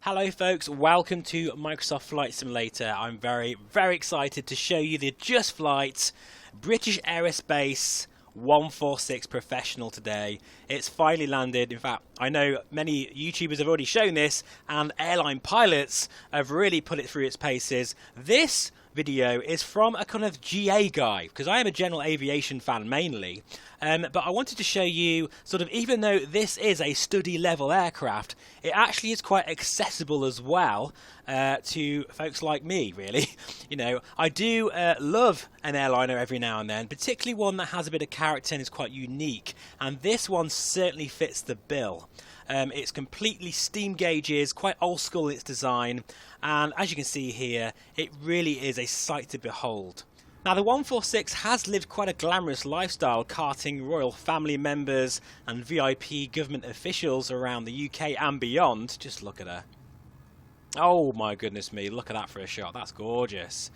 Hello folks, welcome to Microsoft Flight Simulator. I'm very excited to show you the Just Flight British Aerospace 146 Professional today. It's finally landed. In fact, I know many YouTubers have already shown this and airline pilots have really put it through its paces. This video is from a kind of GA guy, because I am a general aviation fan mainly, but I wanted to show you sort of, even though this is a study level aircraft, it actually is quite accessible as well to folks like me, really. You know, I do love an airliner every now and then, particularly one that has a bit of character and is quite unique, and this one certainly fits the bill. It's completely steam gauges, quite old school in its design, and as you can see here, it really is a sight to behold. Now, the 146 has lived quite a glamorous lifestyle, carting royal family members and VIP government officials around the UK and beyond. Just look at her. Oh my goodness me, look at that for a shot. That's gorgeous.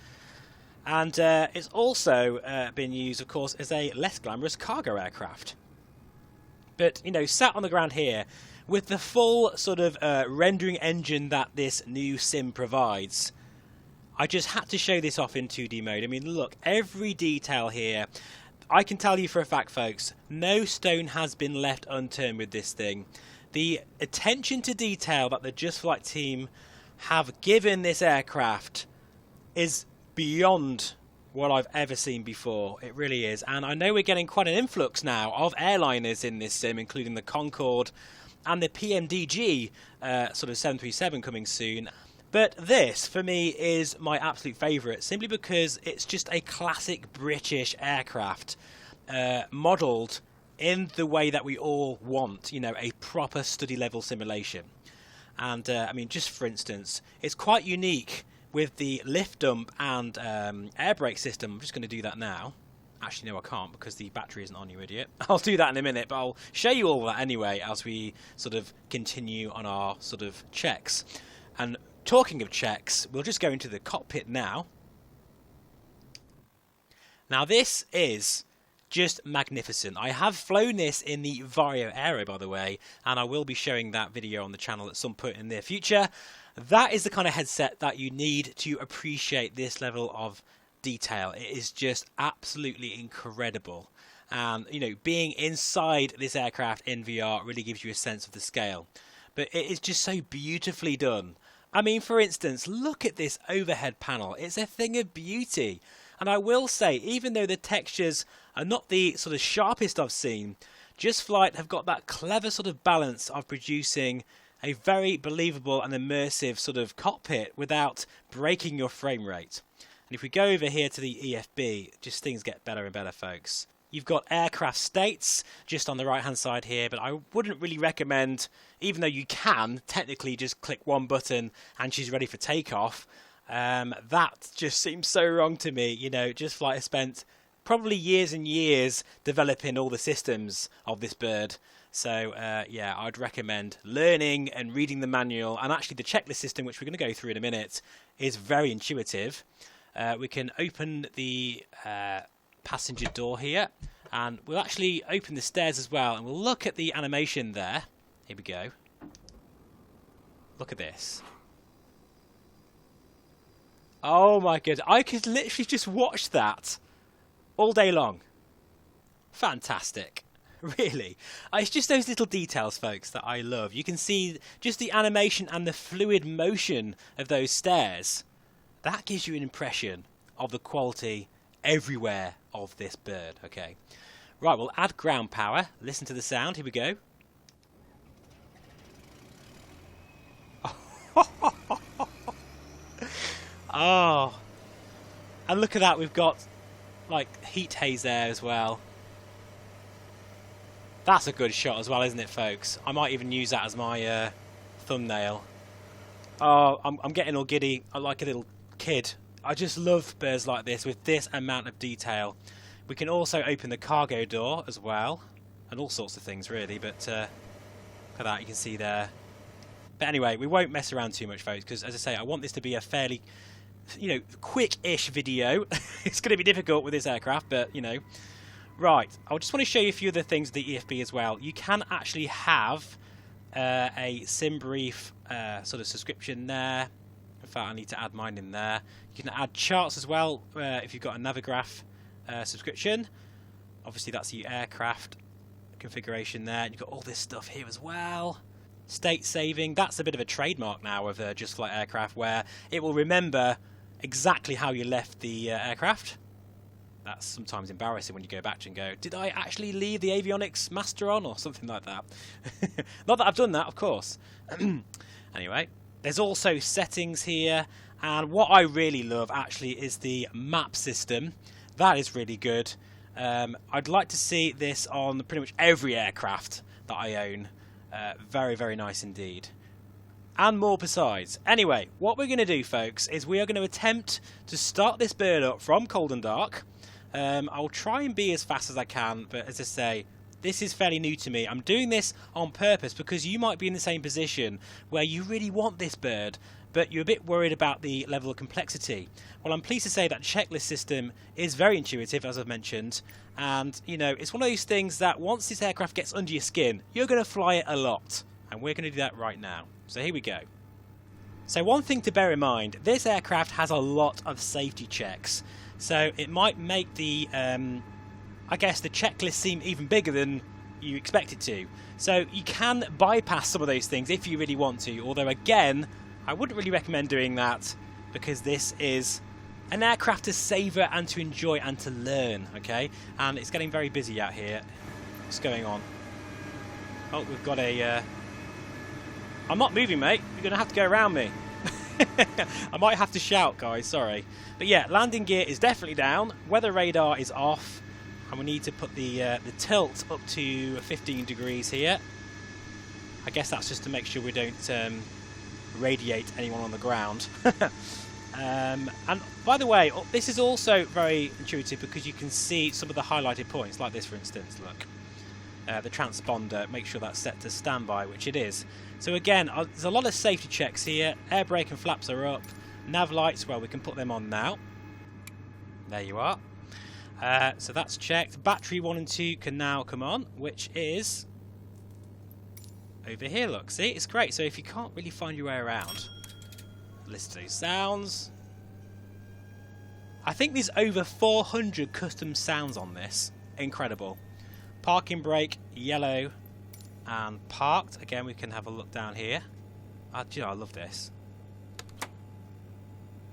And it's also been used, of course, as a less glamorous cargo aircraft. But, you know, sat on the ground here with the full sort of rendering engine that this new sim provides, I just had to show this off in 2D mode. I mean, look, every detail here. I can tell you for a fact, folks, no stone has been left unturned with this thing. The attention to detail that the Just Flight team have given this aircraft is beyond what I've ever seen before. It really is. And I know we're getting quite an influx now of airliners in this sim, including the Concorde and the PMDG sort of 737 coming soon. But this, for me, is my absolute favourite, simply because it's just a classic British aircraft, modelled in the way that we all want, you know, a proper study level simulation. And I mean, just for instance, it's quite unique with the lift dump and air brake system. I'm just going to do that now. Actually, no, I can't, because the battery isn't on, you idiot. I'll do that in a minute, but I'll show you all that anyway as we sort of continue on our sort of checks. And talking of checks, we'll just go into the cockpit now. Now, this is just magnificent. I have flown this in the Vario Aero, by the way, and I will be showing that video on the channel at some point in the near future. That is the kind of headset that you need to appreciate this level of detail. It is just absolutely incredible, and you know, being inside this aircraft in VR really gives you a sense of the scale. But it is just so beautifully done. I mean, for instance, look at this overhead panel. It's a thing of beauty. And I will say, even though the textures are not the sort of sharpest I've seen, Just Flight have got that clever sort of balance of producing a very believable and immersive sort of cockpit without breaking your frame rate. And if we go over here to the EFB, just things get better and better, folks. You've got aircraft states just on the right hand side here, but I wouldn't really recommend, even though you can technically just click one button and she's ready for takeoff. That just seems so wrong to me. You know, Just Flight has spent probably years and years developing all the systems of this bird. So yeah, I'd recommend learning and reading the manual, and actually the checklist system, which we're going to go through in a minute, is very intuitive. We can open the passenger door here, and we'll actually open the stairs as well, and we'll look at the animation there. Here we go. Look at this. Oh my goodness, I could literally just watch that all day long. Fantastic. Really. It's just those little details, folks, that I love. You can see just the animation and the fluid motion of those stairs. That gives you an impression of the quality everywhere of this bird. Okay. Right, we'll add ground power. Listen to the sound. Here we go. Oh. And look at that. We've got like heat haze there as well. That's a good shot as well, isn't it, folks? I might even use that as my thumbnail. Oh, I'm getting all giddy. I'm like a little kid. I just love birds like this with this amount of detail. We can also open the cargo door as well, and all sorts of things really, but look at that, you can see there. But anyway, we won't mess around too much, folks, because as I say, I want this to be a fairly, you know, quick-ish video. It's going to be difficult with this aircraft, but, you know. Right, I just want to show you a few of the things with the EFB as well. You can actually have a sim brief sort of subscription there. In fact, I need to add mine in there. You can add charts as well if you've got a Navigraph subscription. Obviously, that's your aircraft configuration there. And you've got all this stuff here as well. State saving, that's a bit of a trademark now of Just Flight aircraft, where it will remember exactly how you left the aircraft. That's sometimes embarrassing when you go back and go, did I actually leave the avionics master on, or something like that? Not that I've done that, of course. Anyway, there's also settings here, and what I really love actually is the map system. That is really good. I'd like to see this on pretty much every aircraft that I own. Very, very nice indeed. And more besides. Anyway, what we're going to do, folks, is we are going to attempt to start this bird up from cold and dark. I'll try and be as fast as I can, but as I say, this is fairly new to me. I'm doing this on purpose because you might be in the same position where you really want this bird, but you're a bit worried about the level of complexity. Well, I'm pleased to say that checklist system is very intuitive, as I've mentioned, and you know, it's one of those things that once this aircraft gets under your skin, you're going to fly it a lot, and we're going to do that right now. So here we go. So one thing to bear in mind, this aircraft has a lot of safety checks, so it might make the I guess the checklist seem even bigger than you expect it to. So you can bypass some of those things if you really want to, although again, I wouldn't really recommend doing that because this is an aircraft to savour and to enjoy and to learn, okay? And it's getting very busy out here. What's going on? Oh, we've got a... I'm not moving, mate. You're going to have to go around me. I might have to shout, guys, sorry. But yeah, landing gear is definitely down. Weather radar is off. And we need to put the tilt up to 15 degrees here. I guess that's just to make sure we don't radiate anyone on the ground. And by the way, this is also very intuitive because you can see some of the highlighted points, like this for instance, look. The transponder, make sure that's set to standby, which it is. So again, there's a lot of safety checks here. Air brake and flaps are up. Nav lights, well, we can put them on now. There you are. So that's checked. Battery 1 and 2 can now come on, which is over here, look. See, it's great. So if you can't really find your way around, listen to those sounds. I think there's over 400 custom sounds on this. Incredible. Parking brake, yellow, and parked. Again, we can have a look down here. You know, I love this.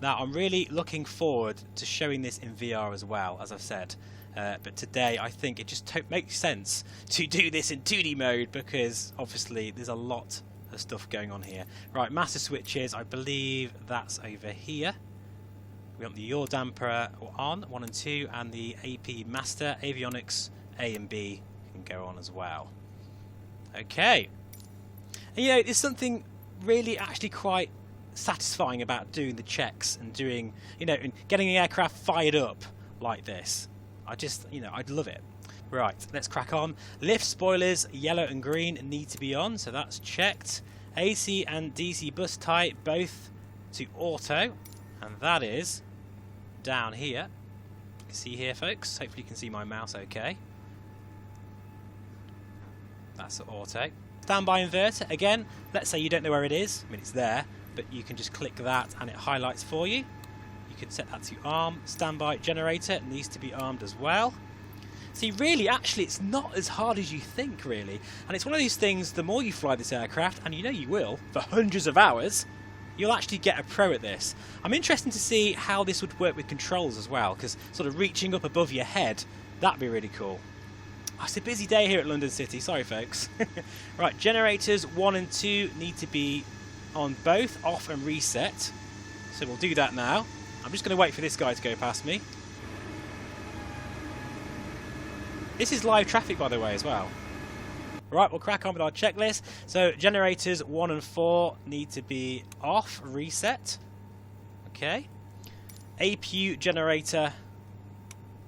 Now, I'm really looking forward to showing this in VR as well, as I've said. But today, I think it just makes sense to do this in 2D mode because, obviously, there's a lot of stuff going on here. Right, master switches, I believe that's over here. We want the yaw damper on, 1 and 2, and the AP master, avionics A and B can go on as well. Okay. And, you know, there's something really actually quite satisfying about doing the checks and doing, you know, and getting an aircraft fired up like this. I'd love it. Right, let's crack on. Lift spoilers, yellow and green, need to be on, so that's checked. AC and DC bus type, both to auto, and that is down here. You can see here, folks. Hopefully you can see my mouse okay. That's auto. Standby inverter, again, let's say you don't know where it is. I mean, it's there, but you can just click that and it highlights for you. You can set that to arm. Standby generator needs to be armed as well. See, really, actually, it's not as hard as you think, really. And it's one of these things, the more you fly this aircraft, and you know you will, for hundreds of hours, you'll actually get a pro at this. I'm interested to see how this would work with controls as well, because sort of reaching up above your head, that'd be really cool. Oh, it's a busy day here at London City, sorry folks. Right, generators 1 and 2 need to be on both, off and reset. So we'll do that now. I'm just going to wait for this guy to go past me. This is live traffic, by the way, as well. Right, we'll crack on with our checklist. So generators 1 and 4 need to be off, reset. Okay. APU generator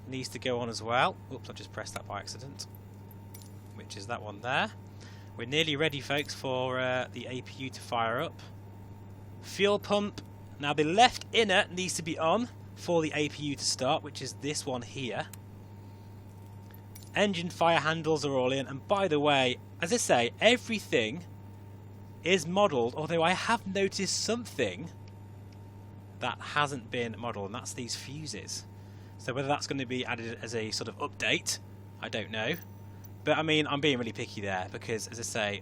needs to go on as well. Oops, I just pressed that by accident. Which is that one there. We're nearly ready, folks, for the APU to fire up. Fuel pump. Now the left inner needs to be on for the APU to start, which is this one here. Engine fire handles are all in, and by the way, as I say, everything is modelled, although I have noticed something that hasn't been modelled, and that's these fuses. So whether that's going to be added as a sort of update, I don't know. But I mean, I'm being really picky there because, as I say,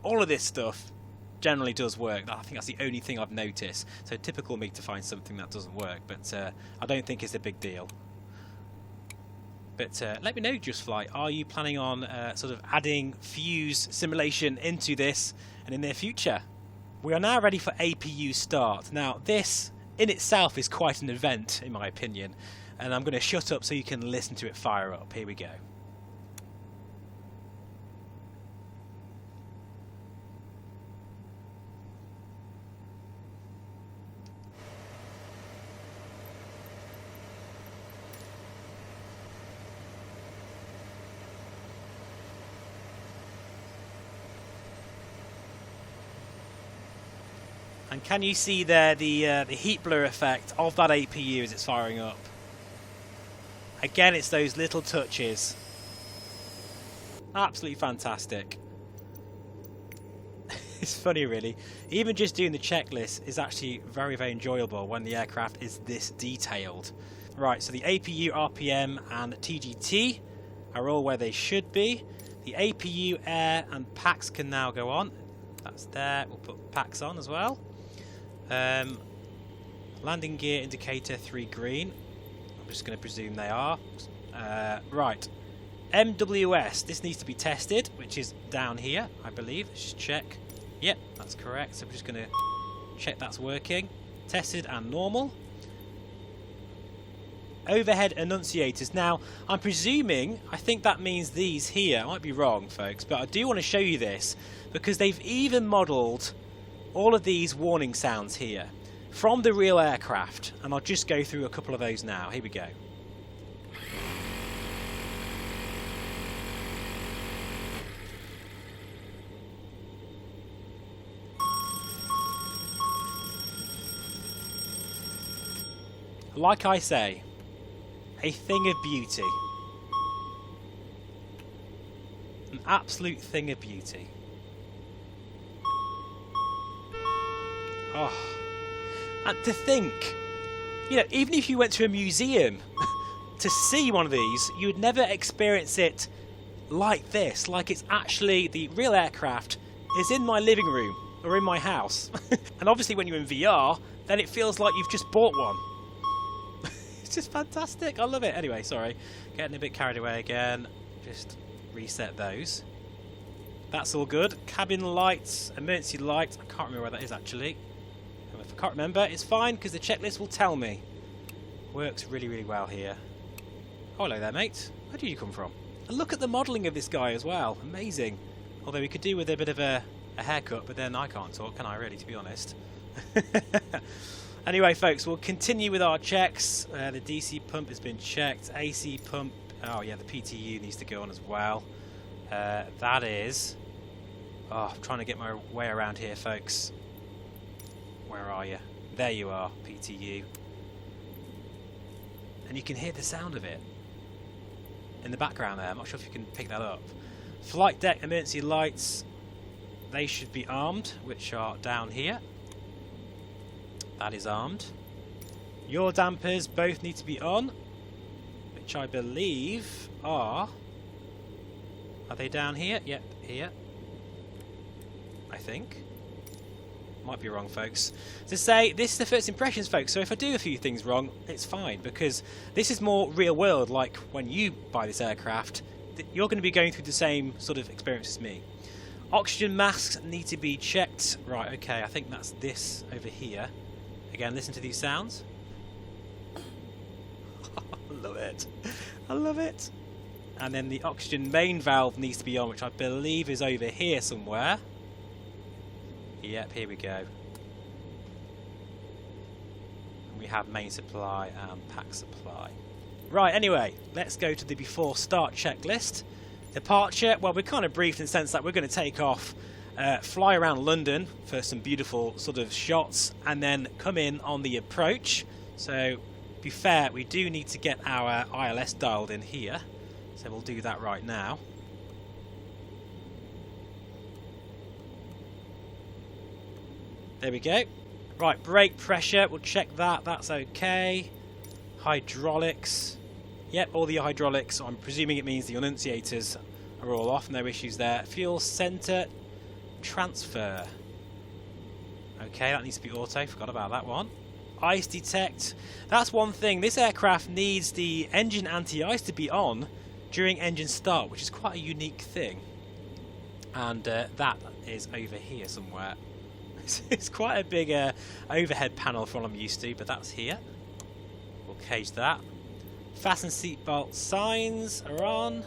all of this stuff generally does work. I think that's the only thing I've noticed. So typical me to find something that doesn't work, but I don't think it's a big deal. But let me know, Just Flight, are you planning on sort of adding fuse simulation into this in the near future? We are now ready for APU start. Now this in itself is quite an event, in my opinion, and I'm going to shut up so you can listen to it fire up. Here we go. And can you see there the heat blur effect of that APU as it's firing up? Again, it's those little touches. Absolutely fantastic. It's funny, really. Even just doing the checklist is actually very, very enjoyable when the aircraft is this detailed. Right, so the APU, RPM and TGT are all where they should be. The APU, air and PAX can now go on. That's there. We'll put PAX on as well. Landing gear indicator 3 green. I'm just going to presume they are. Right. MWS. This needs to be tested, which is down here, I believe. Let's just check. Yep, that's correct. So we're just going to check that's working. Tested and normal. Overhead annunciators. Now, I'm presuming, I think that means these here. I might be wrong, folks, but I do want to show you this because they've even modelled all of these warning sounds here from the real aircraft, and I'll just go through a couple of those now. Here we go. Like I say, a thing of beauty. An absolute thing of beauty. Oh, and to think, you know, even if you went to a museum to see one of these, you would never experience it like this, like it's actually the real aircraft is in my living room or in my house. And obviously when you're in VR, then it feels like you've just bought one. It's just fantastic. I love it. Anyway, sorry, getting a bit carried away again. Just reset those. That's all good. Cabin lights, emergency lights. I can't remember where that is actually. If I can't remember, it's fine because the checklist will tell me. Works really, really well here. Oh, hello there, mate. Where did you come from? And look at the modelling of this guy as well. Amazing. Although we could do with a bit of a haircut, but then I can't talk, can I really, to be honest? Anyway, folks, we'll continue with our checks. The DC pump has been checked. AC pump, oh yeah, the PTU needs to go on as well. That is... Oh, I'm trying to get my way around here, folks. Where are you? There you are, PTU. And you can hear the sound of it in the background there. I'm not sure if you can pick that up. Flight deck emergency lights. They should be armed, which are down here. That is armed. Yaw dampers both need to be on, which I believe are... Are they down here? Yep, here. I think. Might be wrong, folks. To say, this is the first impressions, folks, so if I do a few things wrong, it's fine, because this is more real world, like when you buy this aircraft, you're going to be going through the same sort of experience as me. Oxygen masks need to be checked. Right, okay, I think that's this over here. Again, listen to these sounds. I love it. I love it. And then the oxygen main valve needs to be on, which I believe is over here somewhere. Yep, here we go. And we have main supply and pack supply. Right, anyway, let's go to the before start checklist. Departure, well, we're kind of briefed in the sense that we're going to take off, fly around London for some beautiful sort of shots, and then come in on the approach. So, to be fair, we do need to get our ILS dialed in here. So we'll do that right now. There we go. Right, brake pressure, we'll check that, that's okay. Hydraulics. Yep, all the hydraulics, I'm presuming it means the annunciators are all off, no issues there. Fuel center transfer. Okay, that needs to be auto, forgot about that one. Ice detect, that's one thing, this aircraft needs the engine anti-ice to be on during engine start, which is quite a unique thing. And that is over here somewhere. It's quite a big overhead panel for what I'm used to, but that's here. We'll cage that. Fasten seatbelt signs are on.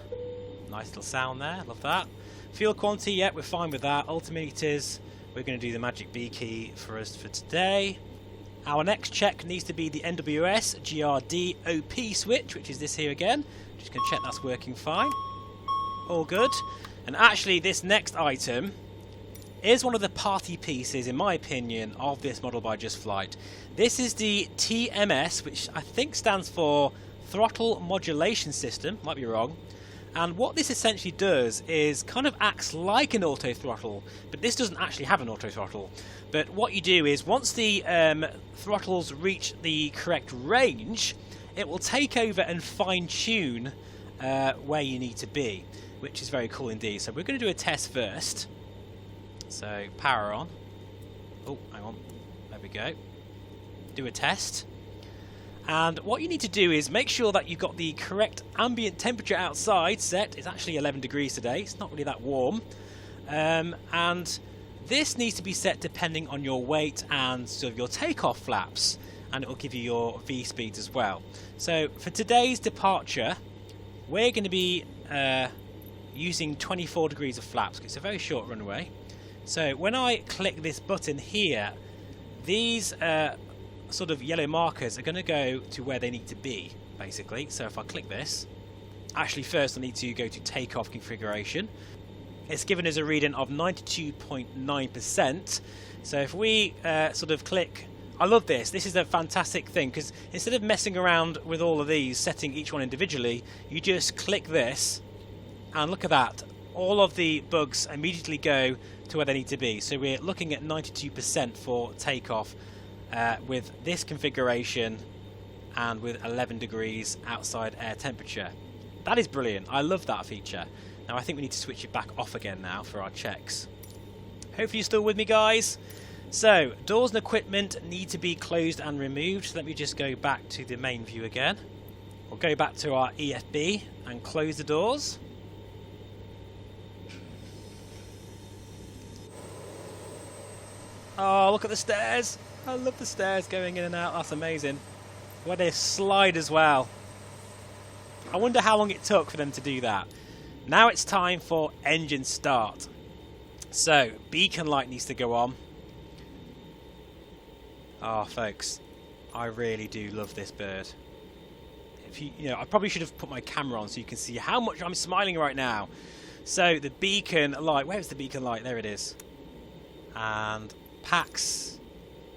Nice little sound there, love that. Fuel quantity, yep, we're fine with that. Altimeters, we're going to do the magic B key for us for today. Our next check needs to be the NWS GRD OP switch, which is this here again. Just going to check that's working fine. All good. And actually, this next item is one of the party pieces, in my opinion, of this model by Just Flight. This is the TMS, which I think stands for Throttle Modulation System, might be wrong. And what this essentially does is kind of acts like an auto throttle, but this doesn't actually have an auto throttle. But what you do is once the throttles reach the correct range, it will take over and fine-tune where you need to be, which is very cool indeed. So we're going to do a test first. So power on. Oh, hang on. There we go. Do a test. And what you need to do is make sure that you've got the correct ambient temperature outside set. It's actually 11 degrees today. It's not really that warm. And this needs to be set depending on your weight and sort of your takeoff flaps. And it will give you your V speeds as well. So for today's departure, we're going to be using 24 degrees of flaps. It's a very short runway. So when I click this button here, these sort of yellow markers are going to go to where they need to be, basically. So if I click this, actually first I need to go to takeoff configuration. It's given us a reading of 92.9%. So if we sort of click, I love this. This is a fantastic thing because instead of messing around with all of these, setting each one individually, you just click this and look at that. All of the bugs immediately go to where they need to be. So we're looking at 92% for takeoff with this configuration and with 11 degrees outside air temperature. That is brilliant. I love that feature. Now I think we need to switch it back off again now for our checks. Hopefully you're still with me, guys. So doors and equipment need to be closed and removed. So let me just go back to the main view again. We'll go back to our EFB and close the doors. Oh, look at the stairs. I love the stairs going in and out. That's amazing. Where they slide as well. I wonder how long it took for them to do that. Now it's time for engine start. So, beacon light needs to go on. Oh, folks, I really do love this bird. If you know, I probably should have put my camera on so you can see how much I'm smiling right now. So, the beacon light, where's the beacon light? There it is. And packs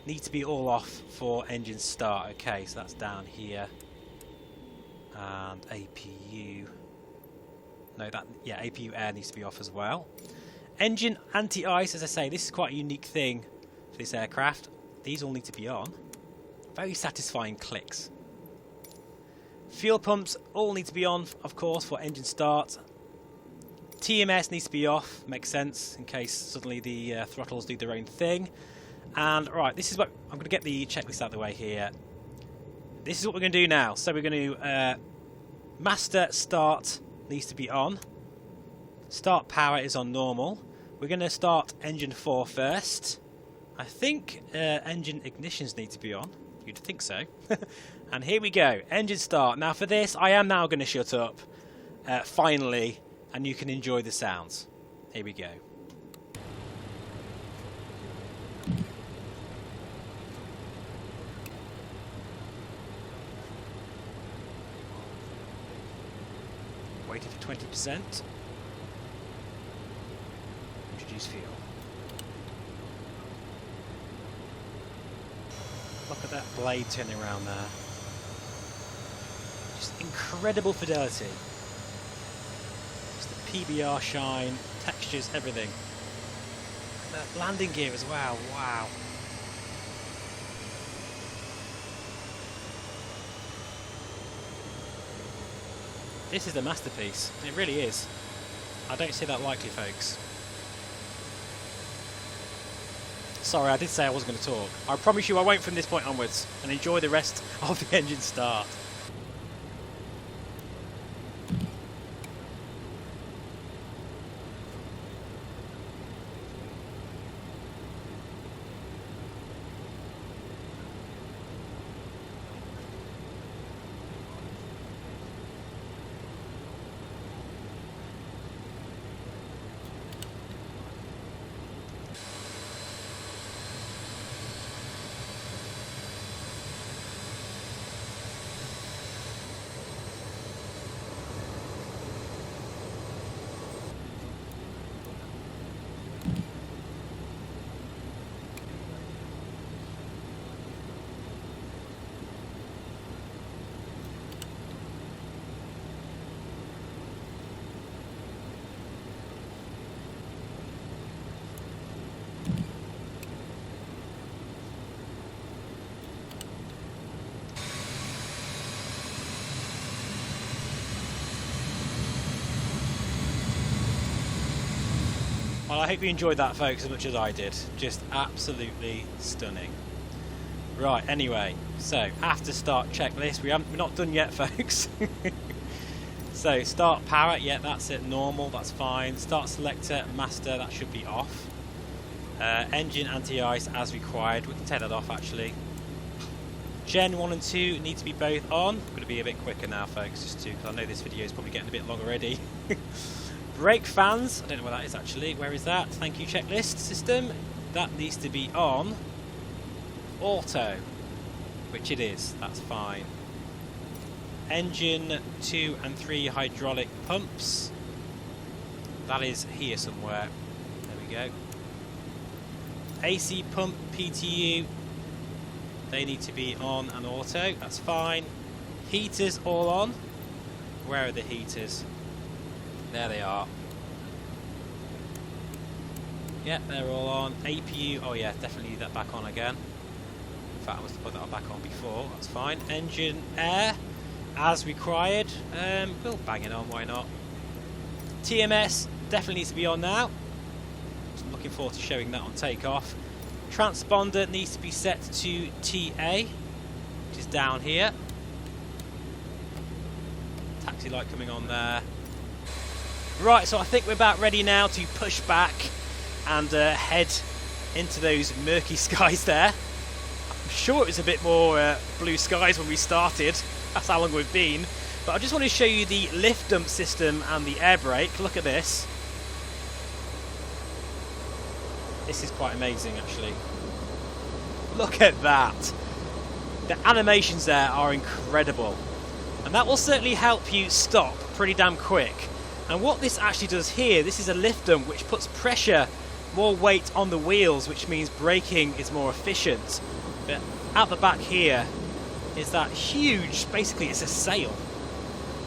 need to be all off for engine start. Okay, so that's down here. And APU. No, that, yeah, APU air needs to be off as well. Engine anti-ice, as I say, this is quite a unique thing for this aircraft. These all need to be on. Very satisfying clicks. Fuel pumps all need to be on, of course, for engine start. TMS needs to be off, makes sense, in case suddenly the throttles do their own thing. And, right, this is what... I'm going to get the checklist out of the way here. This is what we're going to do now. So we're going to... master start needs to be on. Start power is on normal. We're going to start engine 4 first. I think engine ignitions need to be on. You'd think so. And here we go. Engine start. Now for this, I am now going to shut up. Finally. And you can enjoy the sounds. Here we go. Waiting for 20%. Introduce fuel. Look at that blade turning around there. Just incredible fidelity. Just the PBR shine, textures, everything. And that landing gear as well, wow. This is a masterpiece. It really is. I don't see that likely, folks. Sorry, I did say I wasn't going to talk. I promise you I won't from this point onwards, and enjoy the rest of the engine start. Well, I hope you enjoyed that, folks, as much as I did. Just absolutely stunning. Right, anyway, so after start checklist, we're not done yet, folks. So start power, yeah, that's it, normal, that's fine. Start selector, master, that should be off. Engine anti-ice as required, we can take that off actually. Gen 1 and 2 need to be both on. I'm going to be a bit quicker now, folks, just because I know this video is probably getting a bit long already. Brake fans, I don't know where that is actually. Where is that? Thank you, checklist system. That needs to be on. Auto, which it is, that's fine. Engine 2 and 3 hydraulic pumps. That is here somewhere. There we go. AC pump, PTU. They need to be on and auto, that's fine. Heaters all on. Where are the heaters? There they are. Yeah, they're all on. APU, oh yeah, definitely need that back on again. In fact, I must have put that back on before, that's fine. Engine air, as required. We'll bang it on, why not? TMS definitely needs to be on now. So I'm looking forward to showing that on takeoff. Transponder needs to be set to TA, which is down here. Taxi light coming on there. Right, so I think we're about ready now to push back and head into those murky skies there. I'm sure it was a bit more blue skies when we started. That's how long we've been. But I just want to show you the lift dump system and the air brake. Look at this. This is quite amazing, actually. Look at that. The animations there are incredible. And that will certainly help you stop pretty damn quick. And what this actually does here, this is a lift dump which puts pressure, more weight on the wheels, which means braking is more efficient. But at the back here is that huge, basically it's a sail,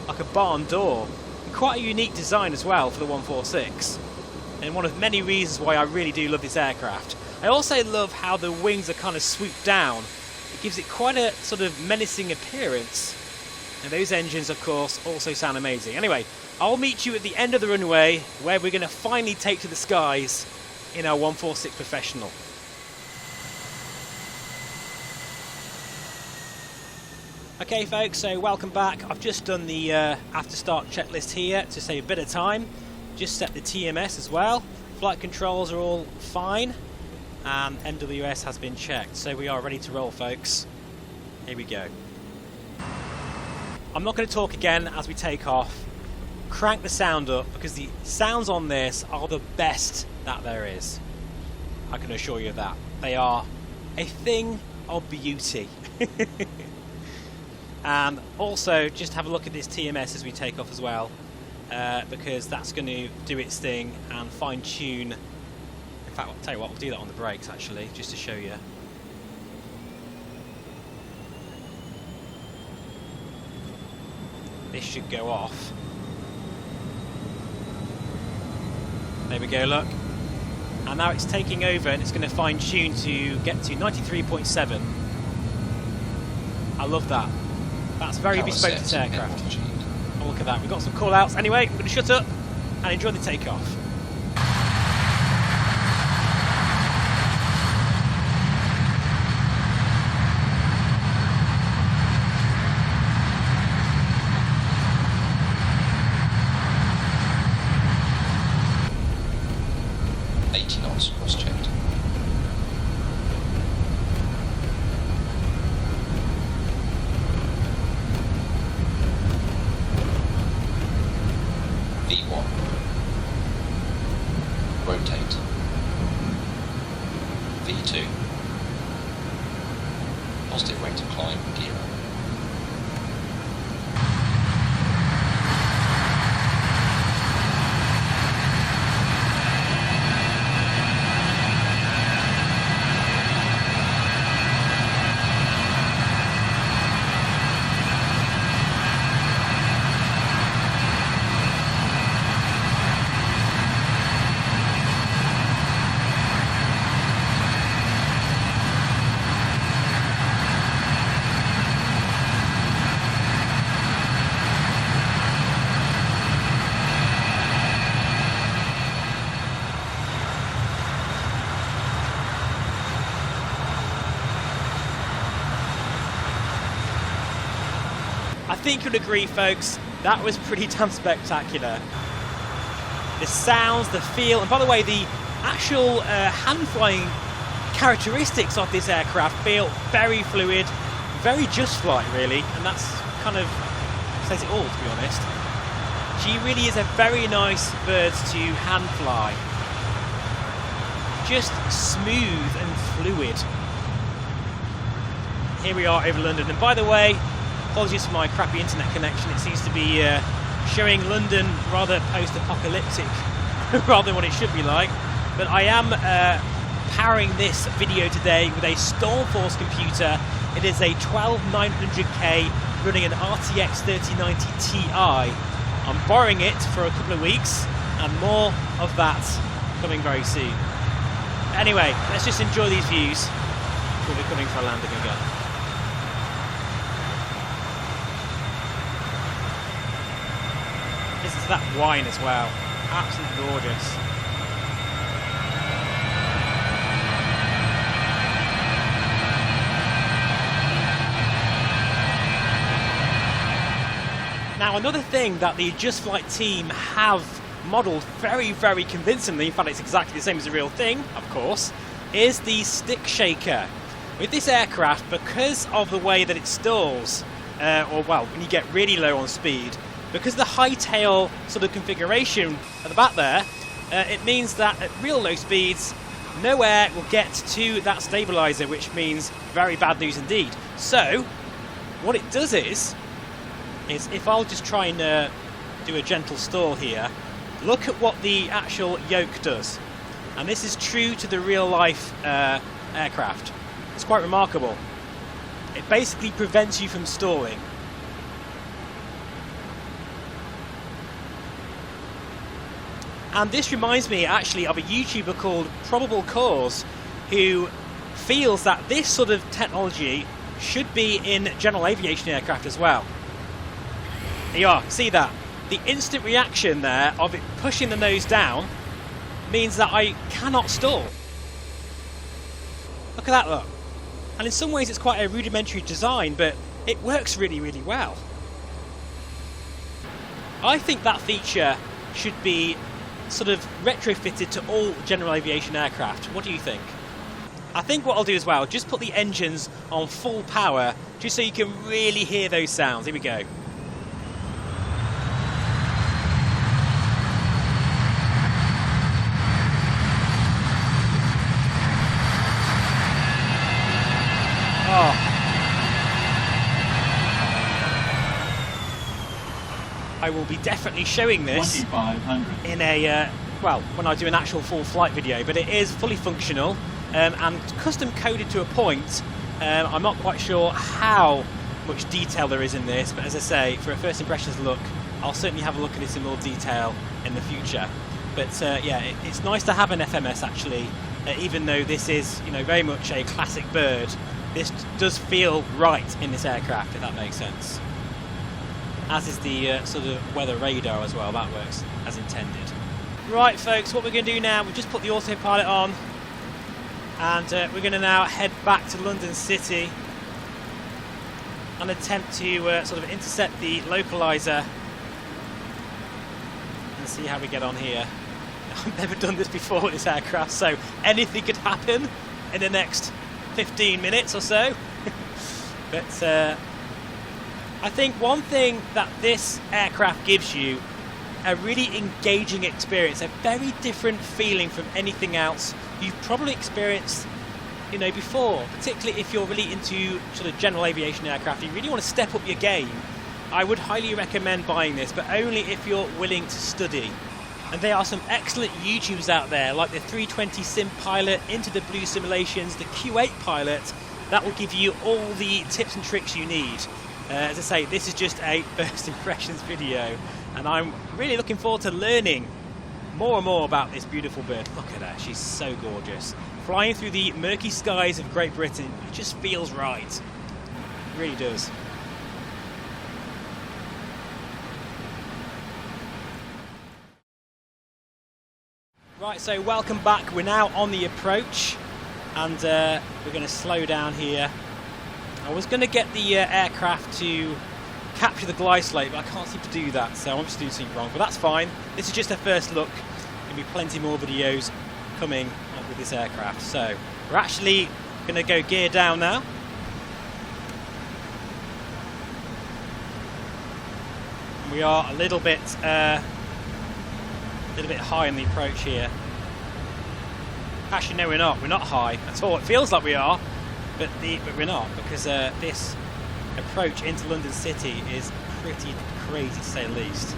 like a barn door. And quite a unique design as well for the 146. And one of many reasons why I really do love this aircraft. I also love how the wings are kind of swooped down. It gives it quite a sort of menacing appearance. And those engines, of course, also sound amazing. Anyway, I'll meet you at the end of the runway where we're going to finally take to the skies in our 146 Professional. Okay folks, so welcome back. I've just done the after start checklist here to save a bit of time. Just set the TMS as well. Flight controls are all fine. And MWS has been checked. So we are ready to roll, folks. Here we go. I'm not going to talk again as we take off. Crank the sound up because the sounds on this are the best that there is. I can assure you of that. They are a thing of beauty. And also just have a look at this TMS as we take off as well, because that's going to do its thing and fine tune. In fact, I'll tell you what, we'll do that on the brakes actually, just to show you. This should go off. There we go, look. And now it's taking over and it's going to fine tune to get to 93.7. I love that. That's very bespoke to this aircraft. I will look at that. We've got some call outs. Anyway, I'm going to shut up and enjoy the takeoff. Cross-checked. V1. Rotate. V2. Positive rate of climb, gear up. I think you'd agree, folks, that was pretty damn spectacular. The sounds, the feel, and by the way, the actual hand-flying characteristics of this aircraft feel very fluid, very just flight, really, and that's kind of says it all, to be honest. She really is a very nice bird to hand fly. Just smooth and fluid. Here we are over London, and by the way, apologies for my crappy internet connection. It seems to be showing London rather post-apocalyptic rather than what it should be like. But I am powering this video today with a Stormforce computer. It is a 12900K running an RTX 3090 Ti. I'm borrowing it for a couple of weeks, and more of that coming very soon. Anyway, let's just enjoy these views before we're coming for a landing again. This is that wine as well. Absolutely gorgeous. Now, another thing that the Just Flight team have modelled very, very convincingly, in fact it's exactly the same as the real thing, of course, is the stick shaker. With this aircraft, because of the way that it stalls, or well, when you get really low on speed, because of the high tail sort of configuration at the back there, it means that at real low speeds, no air will get to that stabiliser, which means very bad news indeed. So, what it does is if I'll just try and do a gentle stall here, look at what the actual yoke does. And this is true to the real life aircraft. It's quite remarkable. It basically prevents you from stalling. And this reminds me actually of a YouTuber called Probable Cause, who feels that this sort of technology should be in general aviation aircraft as well. There you are, see that? The instant reaction there of it pushing the nose down means that I cannot stall. Look at that look. And in some ways it's quite a rudimentary design, but it works really, really well. I think that feature should be sort of retrofitted to all general aviation aircraft. What do you think? I think what I'll do as well, just put the engines on full power, just so you can really hear those sounds. Here we go. I will be definitely showing this in a, well, when I do an actual full flight video, but it is fully functional and custom coded to a point. I'm not quite sure how much detail there is in this, but as I say, for a first impressions look, I'll certainly have a look at this in more detail in the future. But yeah, it's nice to have an FMS actually, even though this is, you know, very much a classic bird. This does feel right in this aircraft, if that makes sense. as is the sort of weather radar as well. That works as intended. Right folks, what we're going to do now, we've just put the autopilot on, and we're going to now head back to London City and attempt to sort of intercept the localizer and see how we get on here. I've never done this before with this aircraft, so anything could happen in the next 15 minutes or so. But I think one thing that this aircraft gives you, a really engaging experience, a very different feeling from anything else you've probably experienced, you know, before. Particularly if you're really into sort of general aviation aircraft, you really want to step up your game. I would highly recommend buying this, but only if you're willing to study. And there are some excellent YouTubes out there, like the 320 Sim Pilot, Into the Blue Simulations, the Q8 Pilot, that will give you all the tips and tricks you need. As I say, this is just a first impressions video, and I'm really looking forward to learning more and more about this beautiful bird. Look at her, she's so gorgeous. Flying through the murky skies of Great Britain, it just feels right. It really does. Right, so welcome back. We're now on the approach, and we're going to slow down here. I was going to get the aircraft to capture the glide slope, but I can't seem to do that, so I'm just doing something wrong, but that's fine. This is just a first look. There'll be plenty more videos coming with this aircraft. So we're actually going to go gear down now. And we are a little bit high on the approach here. Actually, no, we're not. We're not high at all. It feels like we are, but we're not, because this approach into London City is pretty crazy, to say the least.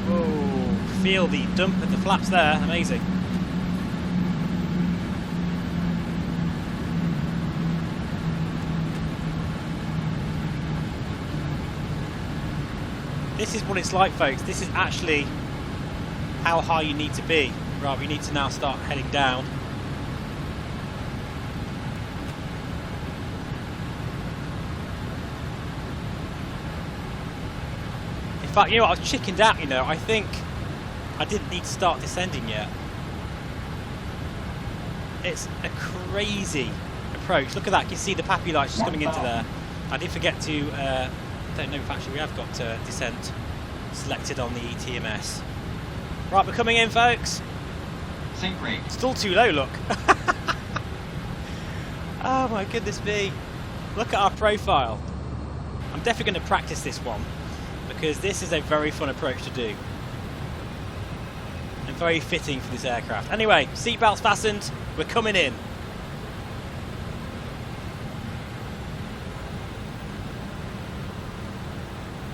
Oh, feel the dump of the flaps there. Amazing. This is what it's like, folks. This is actually how high you need to be. Right, we need to now start heading down. In fact, you know what, I was chickened out, you know. I think I didn't need to start descending yet. It's a crazy approach. Look at that, you can see the pappy lights just coming into there. I did forget to, I don't know if actually we have got descent selected on the TMS. Right, we're coming in, folks. Sync rate. Still too low, look. Oh my goodness me. Look at our profile. I'm definitely going to practice this one, because this is a very fun approach to do. And very fitting for this aircraft. Anyway, seatbelts fastened, we're coming in.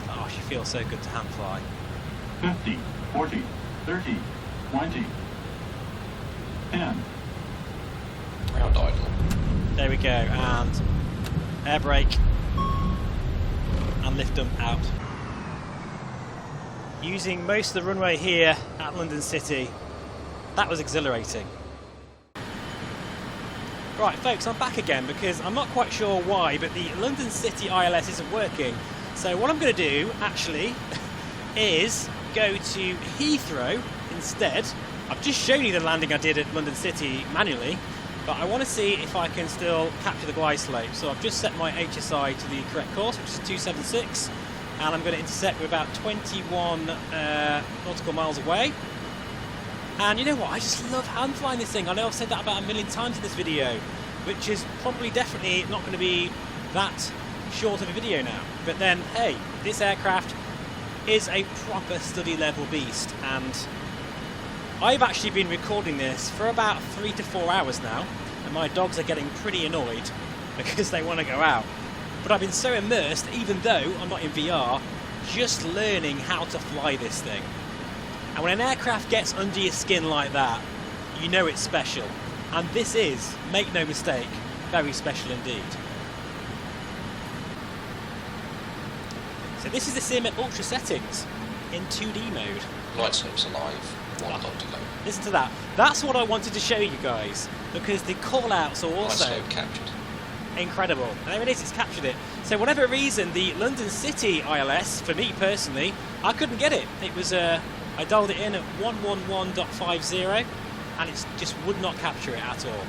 Oh, she feels so good to hand fly. 50, 40, 30, 20, 10. Ground idle. There we go, and air brake, and lift them out. Using most of the runway here at London City, that was exhilarating. Right, folks, I'm back again because I'm not quite sure why, but the London City ILS isn't working. So what I'm going to do, actually, is go to Heathrow instead. I've just shown you the landing I did at London City manually, but I want to see if I can still capture the glide slope. So I've just set my HSI to the correct course, which is 276, and I'm going to intercept. We're about 21 nautical miles away. And you know what, I just love hand flying this thing. I know I've said that about a million times in this video, which is probably definitely not going to be that short of a video now. But then, hey, this aircraft is a proper study level beast, and I've actually been recording this for about 3 to 4 hours now, and my dogs are getting pretty annoyed because they want to go out. But I've been so immersed, even though I'm not in VR, just learning how to fly this thing. And when an aircraft gets under your skin like that, you know it's special. And this is, make no mistake, very special indeed. So this is the sim at ultra settings in 2D mode. Glide slope's alive. 1 dot delay. Listen to that. That's what I wanted to show you guys, because the call-outs are Glide also... slope captured. incredible. And there it is, it's captured it. So whatever reason, the London City ILS, for me personally, I couldn't get it. It was, I dialed it in at 111.50 and it just would not capture it at all.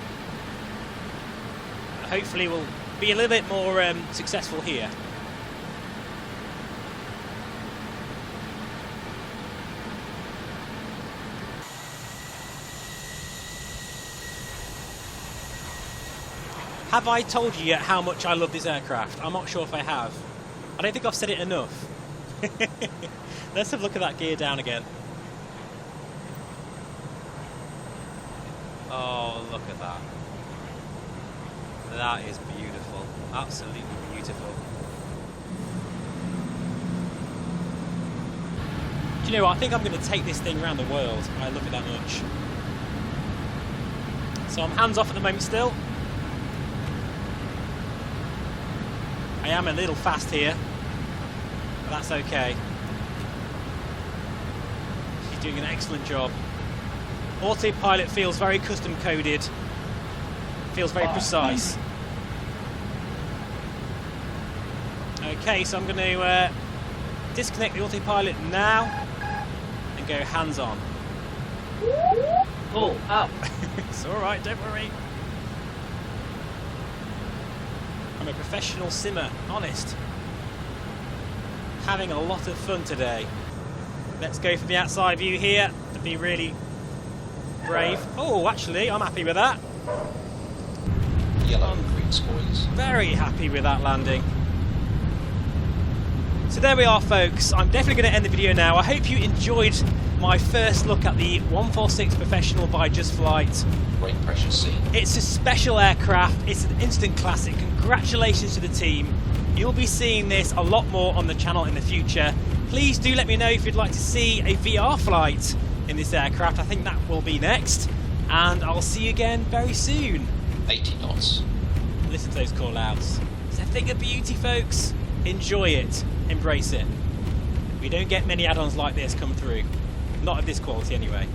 Hopefully we'll be a little bit more successful here. Have I told you yet how much I love this aircraft? I'm not sure if I have. I don't think I've said it enough. Let's have a look at that gear down again. Oh, look at that. That is beautiful. Absolutely beautiful. Do you know what? I think I'm going to take this thing around the world. I love it that much. So I'm hands off at the moment still. I am a little fast here, but that's okay. She's doing an excellent job. Autopilot feels very custom coded, feels very precise. Okay, so I'm going to disconnect the autopilot now and go hands on. Oh, up. It's alright, don't worry. I'm a professional simmer, honest. Having a lot of fun today. Let's go for the outside view here to be really brave. Oh, actually, I'm happy with that. Yellow and green spoilers. Very happy with that landing. So there we are, folks. I'm definitely going to end the video now. I hope you enjoyed my first look at the 146 Professional by Just Flight. Great pressure scene. It's a special aircraft. It's an instant classic. Congratulations to the team. You'll be seeing this a lot more on the channel in the future. Please do let me know if you'd like to see a VR flight in this aircraft. I think that will be next. And I'll see you again very soon. 80 knots. Listen to those call outs. It's a thing of beauty, folks. Enjoy it. Embrace it. We don't get many add-ons like this come through. Not of this quality anyway.